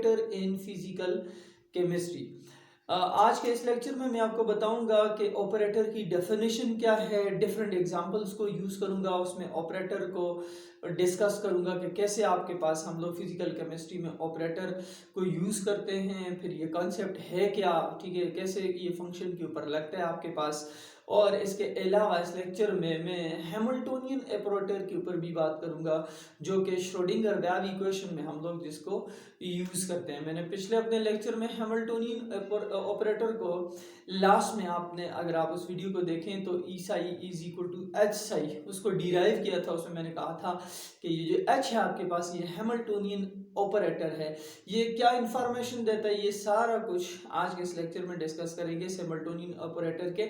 In physical chemistry. आज के इस लेक्चर में मैं आपको बताऊंगा कि ऑपरेटर की डेफिनेशन क्या है, डिफरेंट एग्जांपल्स को यूज करूंगा, उसमें ऑपरेटर को डिस्कस करूंगा कि कैसे आपके पास हम लोग फिजिकल केमिस्ट्री में ऑपरेटर को यूज करते हैं, फिर ये कॉन्सेप्ट है क्या, ठीक है, कैसे ये फंक्शन के ऊपर लगता है आपके पास। और इसके अलावा इस लेक्चर में मैं हैमिल्टोनियन ऑपरेटर के ऊपर भी बात करूंगा, जो कि श्रोडिंगर वेव इक्वेशन में हम लोग जिसको यूज करते हैं। मैंने पिछले अपने लेक्चर में हैमिल्टोनियन ऑपरेटर को लास्ट में, आपने अगर आप उस वीडियो को देखें तो E psi is equal to H psi उसको डिराइव किया था। उसमें मैंने कहा था कि ये जो एच है आपके पास, ये हैमिल्टोनियन ऑपरेटर है, ये क्या इंफॉर्मेशन देता है, ये सारा कुछ आज के इस लेक्चर में डिस्कस करेंगे। हैमिल्टोनियन ऑपरेटर के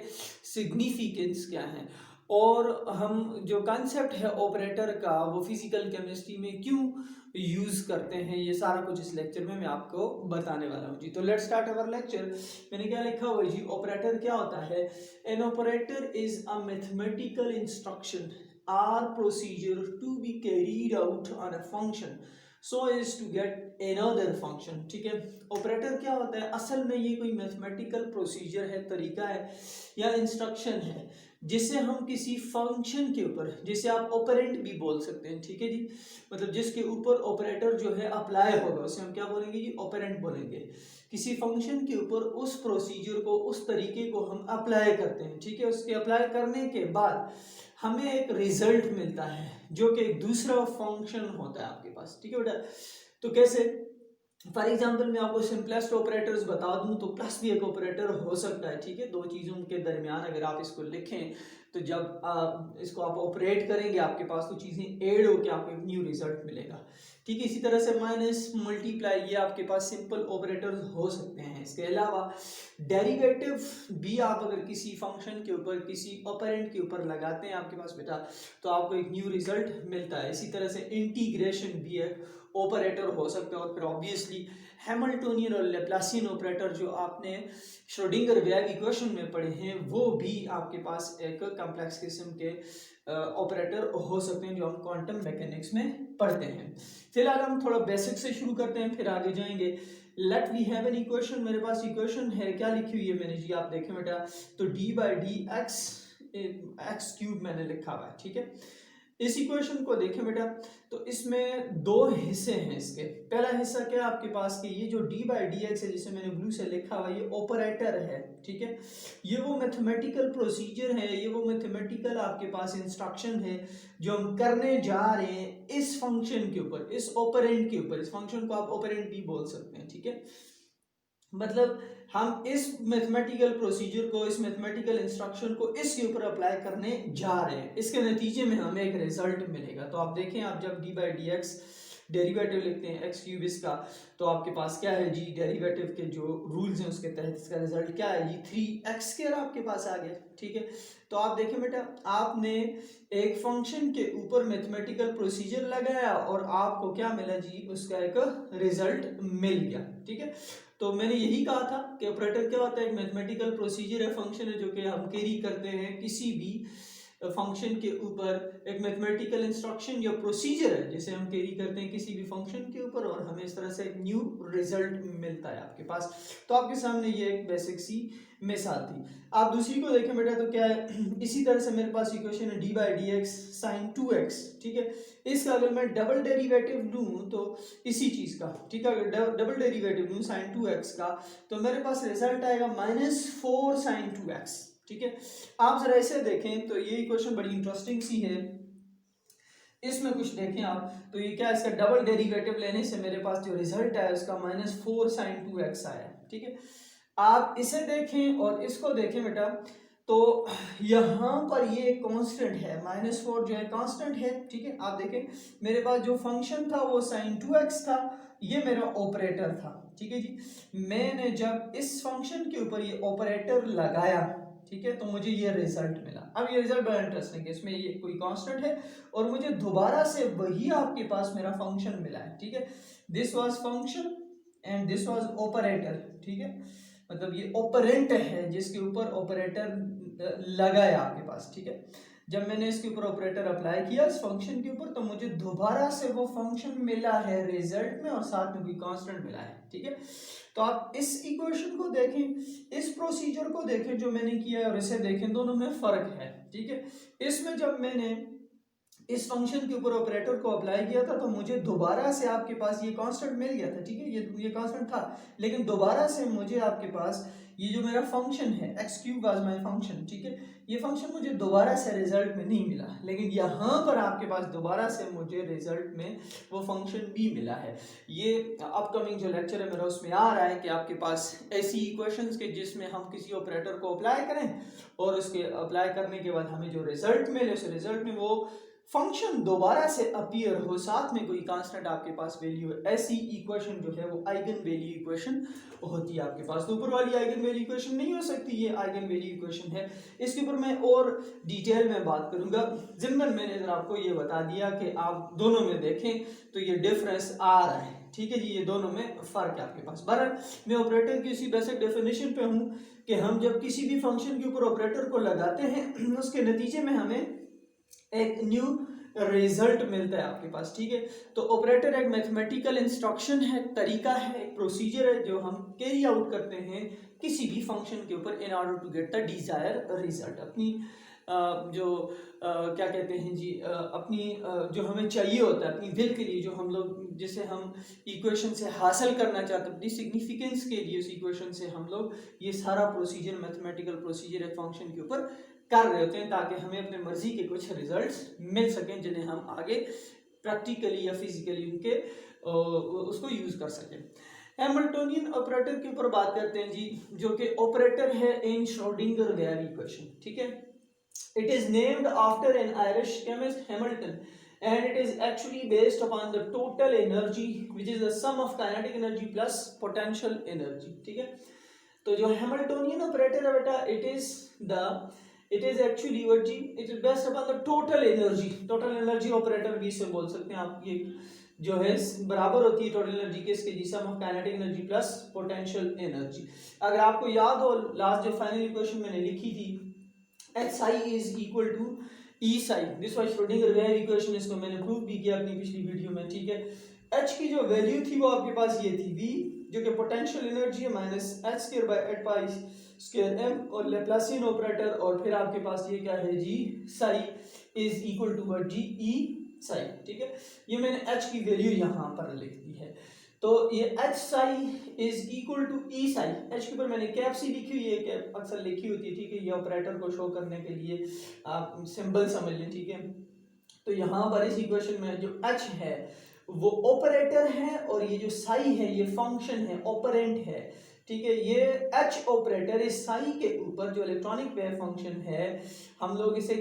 सिग्निफिकेंस क्या है और हम जो कॉन्सेप्ट है ऑपरेटर का वो फिजिकल केमिस्ट्री में क्यों यूज करते हैं, ये सारा कुछ इस लेक्चर में मैं आपको बताने वाला हूँ जी। तो लेट्स स्टार्ट अवर लेक्चर। मैंने क्या लिखा हुआ है जी, ऑपरेटर क्या होता है? An operator is a mathematical instruction or procedure to be carried out on a function so is to get another function. ठीक है, ऑपरेटर क्या होता है? असल में ये कोई मैथमेटिकल प्रोसीजर है, तरीका है या इंस्ट्रक्शन है जिससे हम किसी फंक्शन के ऊपर, जिसे आप ऑपरेंट भी बोल सकते हैं, ठीक है जी, मतलब जिसके ऊपर ऑपरेटर जो है अप्लाई होगा उसे हम क्या बोलेंगे जी? ऑपरेंट बोलेंगे। किसी फंक्शन के ऊपर उस प्रोसीजर को, उस तरीके को हम अप्लाई करते हैं, ठीक है। उसके अप्लाई करने के बाद हमें एक रिजल्ट मिलता है जो कि एक दूसरा फंक्शन होता है आपके पास, ठीक है बेटा। तो कैसे? फॉर एग्जाम्पल मैं आपको सिंपलेस्ट ऑपरेटर्स बता दूं तो प्लस भी एक ऑपरेटर हो सकता है, ठीक है। दो चीजों के दरमियान अगर आप इसको लिखें तो जब इसको आप ऑपरेट करेंगे आपके पास तो चीजें ऐड होकर आपको एक न्यू रिजल्ट मिलेगा, ठीक है। इसी तरह से माइनस, मल्टीप्लाई, ये आपके पास सिंपल ऑपरेटर्स हो सकते हैं। इसके अलावा डेरिवेटिव भी आप अगर किसी फंक्शन के ऊपर, किसी ऑपरेंट के ऊपर लगाते हैं आपके पास बेटा, तो आपको एक न्यू रिजल्ट मिलता है। इसी तरह से इंटीग्रेशन भी एक ऑपरेटर हो सकता है। और फिर ऑब्वियसली हैमिल्टोनियन और लैप्लासियन ऑपरेटर जो आपने श्रोडिंगर वेव इक्वेशन में पढ़े हैं वो भी आपके पास एक कॉम्प्लेक्स किस्म के ऑपरेटर हो सकते हैं जो हम क्वांटम मैकेनिक्स में पढ़ते हैं। फिलहाल हम थोड़ा बेसिक से शुरू करते हैं, फिर आगे जाएंगे। Let we have an equation. मेरे पास इक्वेशन है, क्या लिखी हुई है मैंने जी, आप देखें बेटा, तो D by D x cube मैंने लिखा हुआ है, ठीक है। इस इक्वेशन को देखें बेटा, तो इसमें दो हिस्से हैं इसके। पहला हिस्सा क्या है आपके पास कि ये जो डी बाई डी एक्स है, जिसे मैंने ब्लू से लिखा हुआ, ये ऑपरेटर है, ठीक है। ये वो मैथमेटिकल प्रोसीजर है, ये वो मैथमेटिकल आपके पास इंस्ट्रक्शन है जो हम करने जा रहे हैं इस फंक्शन के ऊपर, इस ऑपरेंट के ऊपर। इस फंक्शन को आप ऑपरेंट भी बोल सकते हैं, ठीक है। मतलब हम इस मैथमेटिकल प्रोसीजर को, इस मैथमेटिकल इंस्ट्रक्शन को इसके ऊपर अप्लाई करने जा रहे हैं, इसके नतीजे में हमें एक रिजल्ट मिलेगा। तो आप देखें, आप जब D by D x derivative लिखते हैं एक्स क्यूब इसका, तो आपके पास क्या है जी? डेरिवेटिव के जो रूल्स हैं उसके तहत इसका रिजल्ट क्या है जी? 3x स्क्वायर आपके पास आ गया, ठीक है। तो आप देखें बेटा, आपने एक फंक्शन के ऊपर मैथमेटिकल प्रोसीजर लगाया और आपको क्या मिला जी? उसका एक रिजल्ट मिल गया, ठीक है। तो मैंने यही कहा था कि ऑपरेटर क्या होता है? एक मैथमेटिकल प्रोसीजर है, फंक्शन है जो कि हम कैरी करते हैं किसी भी फंक्शन के ऊपर। एक मैथमेटिकल इंस्ट्रक्शन या प्रोसीजर है जिसे हम कैरी करते हैं किसी भी फंक्शन के ऊपर और हमें इस तरह से एक न्यू रिजल्ट मिलता है आपके पास। तो आपके सामने ये एक बेसिक सी मिसाल थी। आप दूसरी को देखें बेटा, तो क्या है? इसी तरह से मेरे पास इक्वेशन है D by D X sine 2x, ठीक है। इसका अगर मैं डबल डेरिवेटिव लूं तो इसी चीज का, ठीक है, अगर डबल डेरिवेटिव लूं साइन 2x का, तो मेरे पास रिजल्ट आएगा -4 साइन 2x, ठीक है। आप जरा इसे देखें तो ये इक्वेशन बड़ी इंटरेस्टिंग सी है। इसमें कुछ देखें आप, तो ये क्या, इसका डबल डेरिवेटिव लेने से मेरे पास जो रिजल्ट आया उसका -4 साइन 2x आया, ठीक है। आप इसे देखें और इसको देखें बेटा, तो यहाँ पर ये एक कांस्टेंट है, -4 जो है कांस्टेंट है, ठीक है। आप देखें मेरे पास जो फंक्शन था वो sin 2x था, ये मेरा ऑपरेटर था, ठीक है जी। मैंने जब इस फंक्शन के ऊपर ये ऑपरेटर लगाया, ठीक है, तो मुझे ये रिजल्ट मिला। अब ये रिजल्ट बड़ा इंटरेस्टिंग है, इसमें ये कोई कांस्टेंट है और मुझे दोबारा से वही आपके पास मेरा फंक्शन मिला है, ठीक है। This was function and this was operator, ठीक है। मतलब ये ऑपरेंट है जिसके ऊपर ऑपरेटर लगा है आपके पास, ठीक है। जब मैंने इसके ऊपर ऑपरेटर अप्लाई किया इस फंक्शन के ऊपर, तो मुझे दोबारा से वो फंक्शन मिला है रिजल्ट में और साथ में कोई कांस्टेंट मिला है। ठीक है, तो आप इस इक्वेशन को देखें, इस प्रोसीजर को देखें जो मैंने किया और इसे देखें, दोनों में फर्क है। ठीक है, इसमें जब मैंने इस फंक्शन के ऊपर ऑपरेटर को अप्लाई किया था तो मुझे दोबारा से आपके पास ये कांस्टेंट मिल गया था। ठीक है, ये कांस्टेंट था, लेकिन दोबारा से मुझे आपके पास ये जो मेरा फंक्शन है x cube was my function, ठीक है, ये फंक्शन मुझे दोबारा से रिजल्ट में नहीं मिला, लेकिन यहाँ पर आपके पास दोबारा से मुझे रिजल्ट में वो फंक्शन भी मिला है। ये अपकमिंग जो लेक्चर है मेरा उसमें आ रहा है कि आपके पास ऐसी इक्वेशंस के जिसमें हम किसी ऑपरेटर को अप्लाई करें और उसके अप्लाई करने के बाद हमें जो रिजल्ट मिले उस रिजल्ट में वो फंक्शन दोबारा से अपीयर हो, साथ में कोई कांस्टेंट आपके पास वैल्यू है, ऐसी इक्वेशन जो है वो आइगन वैल्यू इक्वेशन होती है आपके पास। तो ऊपर वाली आइगन वैल्यू इक्वेशन नहीं हो सकती, ये आइगन वैल्यू इक्वेशन है। इसके ऊपर मैं और डिटेल में बात करूंगा। जिम्मन मैंने आपको ये बता दिया कि आप दोनों में देखें तो ये डिफरेंस आ रहा है। ठीक है जी, ये दोनों में फर्क है आपके पास। बहरहाल मैं ऑपरेटर की इसी बेसिक डेफिनेशन पे हूँ कि हम जब किसी भी फंक्शन के ऊपर ऑपरेटर को लगाते हैं उसके नतीजे में हमें एक न्यू रिजल्ट मिलता है आपके पास। ठीक है, तो ऑपरेटर एक मैथमेटिकल इंस्ट्रक्शन है, तरीका है, एक प्रोसीजर है जो हम कैरी आउट करते हैं किसी भी फंक्शन के ऊपर in order to get the desire result. अपनी क्या कहते हैं जी, अपनी जो हमें चाहिए होता है, अपनी विल के लिए, जो हम लोग जिसे हम इक्वेशन से हासिल करना चाहते हैं, अपनी सिग्निफिकेंस के लिए उस इक्वेशन से हम लोग ये सारा प्रोसीजर, मैथमेटिकल प्रोसीजर एक फंक्शन के ऊपर कर रहे होते हैं ताकि हमें अपने मर्जी के कुछ रिजल्ट्स मिल सकें जिन्हें हम आगे प्रैक्टिकली या फिजिकली उनके उसको यूज कर सकें। हैमिल्टोनियन ऑपरेटर के ऊपर बात करते हैं जी, जो कि ऑपरेटर है इन श्रोडिंगर वेव इक्वेशन। ठीक है, it is named after an Irish chemist Hamilton, and it is actually based upon the total energy which is the sum of kinetic energy plus potential energy। ठीक है, तो जो Hamiltonian operator है बेटा, it is actually what जी, it is based upon the total energy। Total energy operator भी इसे बोल सकते हैं आप। ये जो है बराबर होती है टोटल एनर्जी के, इसके जी sum of kinetic energy plus potential energy. अगर आपको याद हो लास्ट जो फाइनल इक्वेशन मैंने लिखी थी, H I is equal to E psi, this was Schrodinger wave equation, इसको मैंने प्रूव भी किया अपनी पिछली वीडियो में। ठीक है, एच की जो वैल्यू थी वो आपके पास ये थी वी, जो कि पोटेंशियल एनर्जी है, minus h square by 8 pi square m, और लैप्लासियन ऑपरेटर, और फिर आपके पास ये क्या है जी, psi is equal to what जी, ई साई। ठीक है, ये मैंने एच की वैल्यू यहाँ पर लिख दी है। तो ये H psi is equal to E psi, H के ऊपर मैंने कैप सी लिखी हुई है, कैप अक्सर लिखी होती है। ठीक है, ये ऑपरेटर को शो करने के लिए आप सिंबल समझ लें। ठीक है, तो यहाँ पर इस इक्वेशन में जो एच है वो ऑपरेटर है और ये जो साई है ये फंक्शन है, ऑपरेंट है। ठीक है, ये एच ऑपरेटर इस साई के ऊपर जो इलेक्ट्रॉनिक वेव फंक्शन है, हम लोग इसे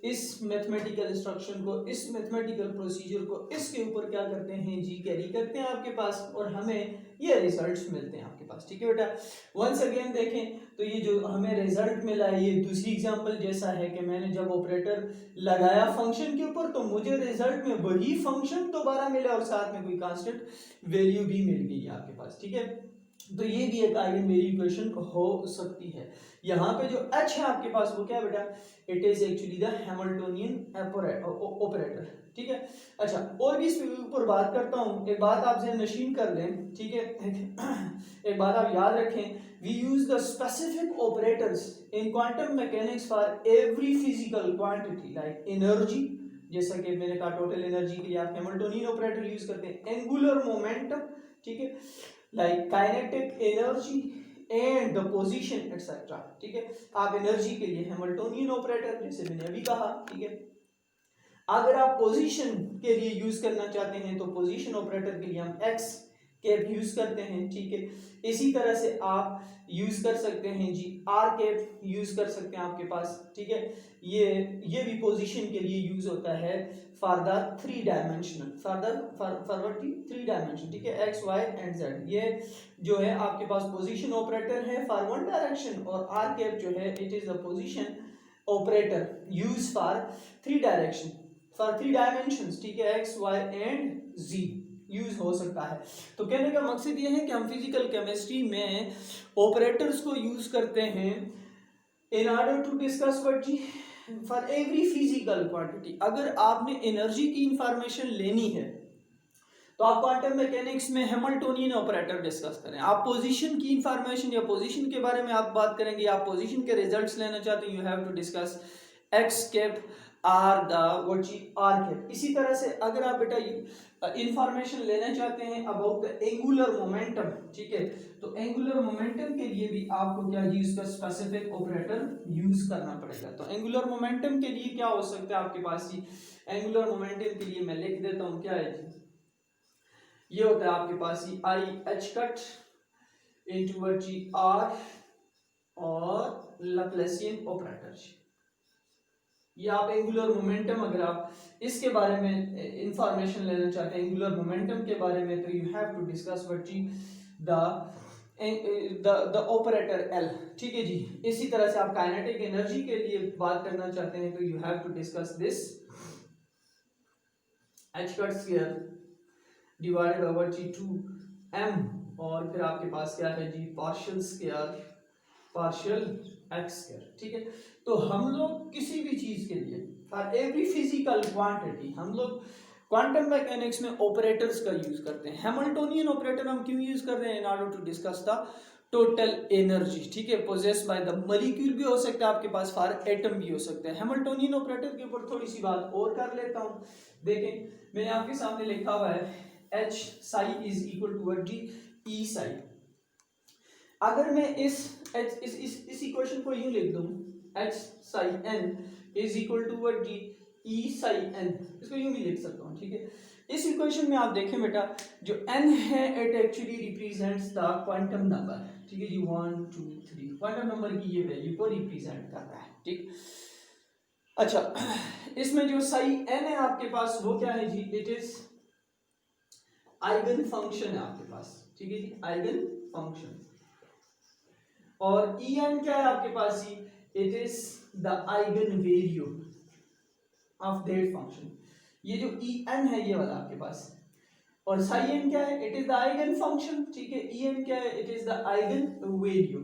इस मैथमेटिकल इंस्ट्रक्शन को, इस मैथमेटिकल प्रोसीजर को इसके ऊपर क्या करते हैं जी, कैरी करते हैं आपके पास, और हमें ये रिजल्ट्स मिलते हैं आपके पास। ठीक है बेटा, वंस अगेन देखें तो ये जो हमें रिजल्ट मिला है ये दूसरी एग्जांपल जैसा है कि मैंने जब ऑपरेटर लगाया फंक्शन के ऊपर तो मुझे रिजल्ट में वही फंक्शन दोबारा मिला और साथ में कोई कांस्टेंट वैल्यू भी मिल गई आपके पास। ठीक है, तो ये भी एक आइगन वैल्यू इक्वेशन हो सकती है। यहाँ पे जो H है आपके पास वो क्या है बेटा, it is actually the Hamiltonian operator. ठीक है, अच्छा और भी इस ऊपर बात करता हूँ, एक बात आप ज़हन नशीन कर लें। ठीक है, एक बात आप याद रखें, we use the specific operators in quantum mechanics for every physical quantity like energy, जैसा कि मैंने कहा टोटल एनर्जी के लिए आप हैमिल्टोनियन ऑपरेटर यूज करते हैं, एंगुलर मोमेंटम, ठीक है, like kinetic energy and the position etcetera. ठीक है, आप एनर्जी के लिए हैमिल्टोनियन ऑपरेटर जैसे मैंने अभी कहा। ठीक है, अगर आप पोजीशन के लिए यूज करना चाहते हैं तो पोजीशन ऑपरेटर के लिए हम एक्स कैप यूज करते हैं। ठीक है, इसी तरह से आप यूज कर सकते हैं जी आर कैप यूज कर सकते हैं आपके पास। ठीक है, ये भी पोजीशन के लिए यूज होता है for the three dimensional, for three dimension. ठीक है, एक्स वाई एंड जेड, ये जो है आपके पास पोजीशन ऑपरेटर है फॉर वन डायरेक्शन, और आर कैप जो है it is the position operator use for three direction, for three dimensions. ठीक है, X Y and Z use हो सकता है। तो कहने का मकसद ये है कि हम फिजिकल केमिस्ट्री में ऑपरेटर्स को यूज करते हैं in order to discuss what जी, फॉर एवरी फिजिकल क्वांटिटी, अगर आपने एनर्जी की इंफॉर्मेशन लेनी है तो आप क्वांटम मैकेनिक्स में हैमिल्टोनियन ऑपरेटर डिस्कस करें। आप पोजीशन की इंफॉर्मेशन या पोजीशन के बारे में आप बात करेंगे, आप पोजीशन के रिजल्ट्स लेना चाहते हैं, you have to discuss X cap or the what जी आर कैप। इसी तरह से अगर आप बेटा इंफॉर्मेशन लेना चाहते हैं अबाउट द एंगुलर मोमेंटम, ठीक है, तो एंगुलर मोमेंटम के लिए भी आपको क्या जी उसका स्पेसिफिक ऑपरेटर यूज करना पड़ेगा। तो एंगुलर मोमेंटम के लिए क्या हो सकता है आपके पास जी, एंगुलर मोमेंटम के लिए मैं लिख देता हूं क्या है जी, ये होता है आपके पास ही i h cut into word जी आर और लैप्लासियन ऑपरेटर। ये आप एंगुलर मोमेंटम, अगर आप इसके बारे में इंफॉर्मेशन लेना चाहते हैं एंगुलर मोमेंटम के बारे में, तो you have to discuss what जी द ऑपरेटर एल, ठीक है जी। इसी तरह से आप काइनेटिक एनर्जी के लिए बात करना चाहते हैं तो you have to discuss this h cut square divided by what जी 2m, और फिर आपके पास क्या है जी partial square partial x square, ठीक है। तो हम लोग किसी भी चीज के लिए फॉर एवरी फिजिकल क्वांटिटी हम लोग क्वांटम मैकेनिक्स में ऑपरेटर्स का यूज करते हैं। हैमिल्टोनियन ऑपरेटर हम क्यों यूज कर रहे हैं, in order to discuss the total energy, ठीक है, पोजेस्ड बाय द मॉलिक्यूल भी हो सकता है आपके पास, फॉर एटम भी हो सकता है। हैमिल्टोनियन ऑपरेटर के ऊपर थोड़ी सी बात और कर लेता हूं। देखें मैंने आपके सामने लिखा हुआ है H psi is equal to word जी E psi। अगर मैं इस इक्वेशन को यूं लिख दूं H psi n is equal to word जी E psi n, इसको यूं भी लिख सकता हूं, ठीक है। इस इक्वेशन में आप देखें बेटा जो n है it actually represents the quantum number, ठीक है जी 1 2 3 क्वांटम नंबर की ये वैल्यू को रिप्रेजेंट कर रहा है, ठीक। अच्छा, इसमें जो psi n है आपके पास वो क्या है जी, इट इज आइगन फंक्शन है आपके पास, ठीक है जी, आइगन फंक्शन। और En क्या है आपके पास ही, it is the eigen value of that function. ये जो En है ये वाला आपके पास, और psi n क्या है, it is the eigen function, ठीक है। En क्या है, it is the eigen value.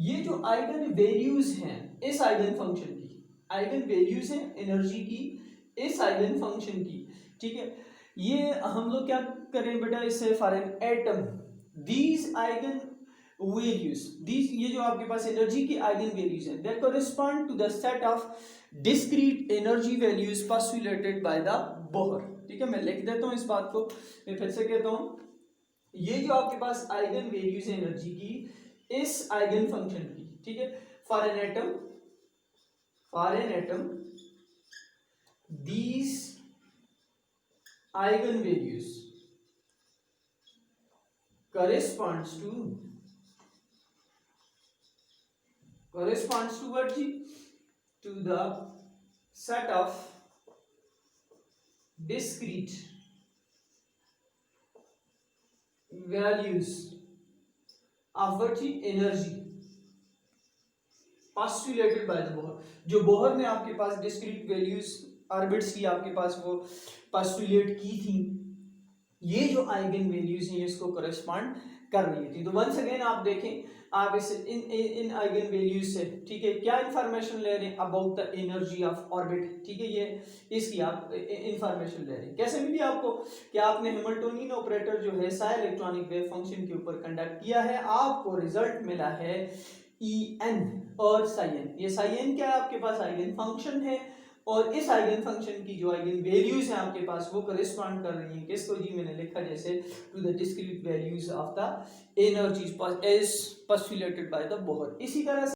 ये जो आइगन वैल्यूज हैं इस आइगन फंक्शन की, आइगन वैल्यूज हैं एनर्जी की इस आइगन फंक्शन की, ठीक है। ये हम लोग क्या करें बेटा, इससे for an atom these eigen values, these ये जो आपके पास एनर्जी की आइगन वैल्यूज हैं they correspond to the set of discrete energy values postulated by the Bohr, ठीक है। मैं लिख देता हूं इस बात को, मैं फिर से कहता हूं, ये जो आपके पास आइगन वैल्यूज है एनर्जी की इस आइगन फंक्शन की, ठीक है, for an atom these eigen values corresponds to what जी, to the set of discrete values of what जी energy postulated by the Bohr। जो बोहर ने आपके पास डिस्क्रीट वैल्यूज ऑर्बिट्स की आपके पास वो पोस्टुलेट की थी, ये जो आइगन वैल्यूज हैं इसको कॉरेस्पॉन्ड कर रही थी। तो वंस अगेन आप देखें, आप इस इन आइगन वैल्यूज से, ठीक है, क्या इंफॉर्मेशन ले रहे हैं about the energy of orbit, ठीक है, ये इसकी आप इंफॉर्मेशन ले रहे हैं। कैसे मिली आपको, कि आपने हैमिल्टोनियन ऑपरेटर जो है साई इलेक्ट्रॉनिक वेव फंक्शन के ऊपर कंडक्ट किया है, आपको रिजल्ट मिला है En और psi n। ये psi n क्या है आपके पास, आइगन फंक्शन है, और इस आइगन फंक्शन की जो आइगन वैल्यूज हैं आपके पास वो करेस्पॉन्ड कर रही हैं किसको जी, मैंने लिखा जैसे to the discrete values of the energies as postulated by the Bohr. इसी तरह से